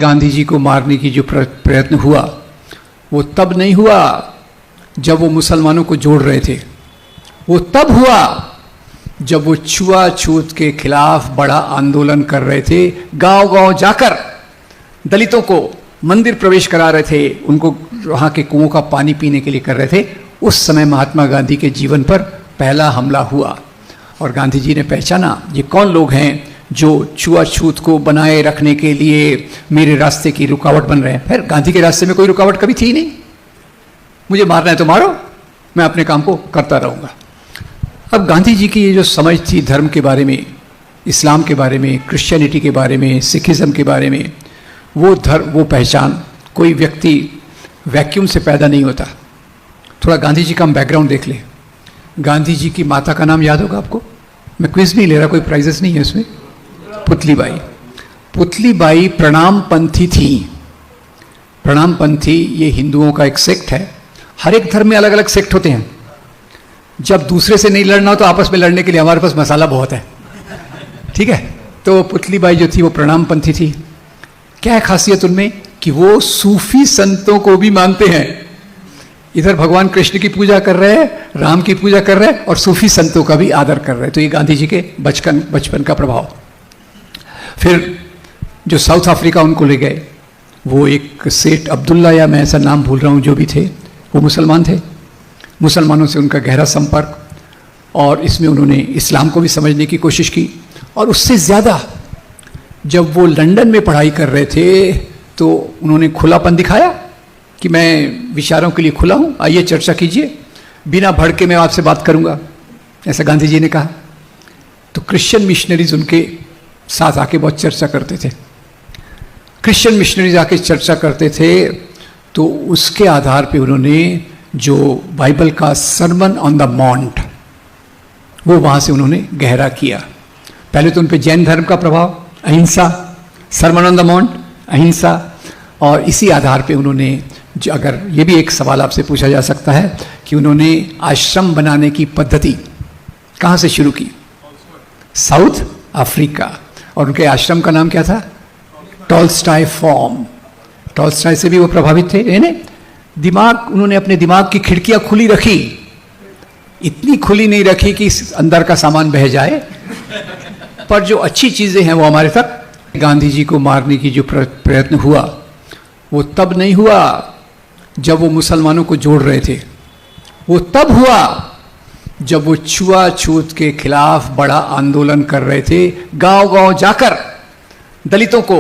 गांधी जी को मारने की जो प्रयत्न हुआ वो तब नहीं हुआ जब वो मुसलमानों को जोड़ रहे थे, वो तब हुआ जब वो छुआछूत के खिलाफ बड़ा आंदोलन कर रहे थे। गांव-गांव जाकर दलितों को मंदिर प्रवेश करा रहे थे, उनको वहाँ के कुओं का पानी पीने के लिए कर रहे थे। उस समय महात्मा गांधी के जीवन पर पहला हमला हुआ और गांधी जी ने पहचाना ये कौन लोग हैं जो छुआछूत को बनाए रखने के लिए मेरे रास्ते की रुकावट बन रहे हैं। फिर गांधी के रास्ते में कोई रुकावट कभी थी नहीं, मुझे मारना है तो मारो, मैं अपने काम को करता रहूँगा। अब गांधी जी की ये जो समझ थी धर्म के बारे में, इस्लाम के बारे में, क्रिश्चियनिटी के बारे में, सिखिज़्म के बारे में, वो पहचान कोई व्यक्ति वैक्यूम से पैदा नहीं होता। थोड़ा गांधी जी का हम बैकग्राउंड देख लें। गांधी जी की माता का नाम याद होगा आपको? मैं क्विज नहीं ले रहा, कोई प्राइजेस नहीं है इसमें। पुतलीबाई। पुतलीबाई प्रणाम पंथी थी। प्रणाम पंथी ये हिंदुओं का एक सेक्ट है। हर एक धर्म में अलग अलग सेक्ट होते हैं। जब दूसरे से नहीं लड़ना हो तो आपस में लड़ने के लिए हमारे पास मसाला बहुत है, ठीक है। तो पुतलीबाई जो थी वो प्रणाम पंथी थी। क्या है खासियत उनमें कि वो सूफी संतों को भी मानते हैं। इधर भगवान कृष्ण की पूजा कर रहे हैं, राम की पूजा कर रहे हैं और सूफी संतों का भी आदर कर रहे हैं। तो ये गांधी जी के बचपन का प्रभाव। फिर जो साउथ अफ्रीका उनको ले गए, वो एक सेठ अब्दुल्ला या मैं ऐसा नाम भूल रहा हूँ जो भी थे, वो मुसलमान थे। मुसलमानों से उनका गहरा संपर्क और इसमें उन्होंने इस्लाम को भी समझने की कोशिश की। और उससे ज़्यादा जब वो लंदन में पढ़ाई कर रहे थे तो उन्होंने खुलापन दिखाया कि मैं विचारों के लिए खुला हूँ, आइए चर्चा कीजिए, बिना भड़के मैं आपसे बात करूँगा, ऐसा गांधी जी ने कहा। तो क्रिश्चियन मिशनरीज उनके साथ आके बहुत चर्चा करते थे। क्रिश्चियन मिशनरीज आके चर्चा करते थे तो उसके आधार पे उन्होंने जो बाइबल का सरमन ऑन द माउंट वो वहाँ से उन्होंने गहरा किया। पहले तो उन पे जैन धर्म का प्रभाव, अहिंसा, सरमन ऑन द माउंट, अहिंसा, और इसी आधार पे उन्होंने अगर ये भी एक सवाल आपसे पूछा जा सकता है कि उन्होंने आश्रम बनाने की पद्धति कहाँ से शुरू की? South Africa. और उनके आश्रम का नाम क्या था? Tolstoy form. टॉलस्टॉय से भी वो प्रभावित थे। यानी दिमाग, उन्होंने अपने दिमाग की खिड़कियां खुली रखी, इतनी खुली नहीं रखी कि अंदर का सामान बह जाए, पर जो अच्छी चीजें हैं वो हमारे तक। गांधी जी को मारने की जो प्रयत्न हुआ वो तब नहीं हुआ जब वो मुसलमानों को जोड़ रहे थे, वो तब हुआ जब वो छुआछूत के खिलाफ बड़ा आंदोलन कर रहे थे। गांव-गांव जाकर दलितों को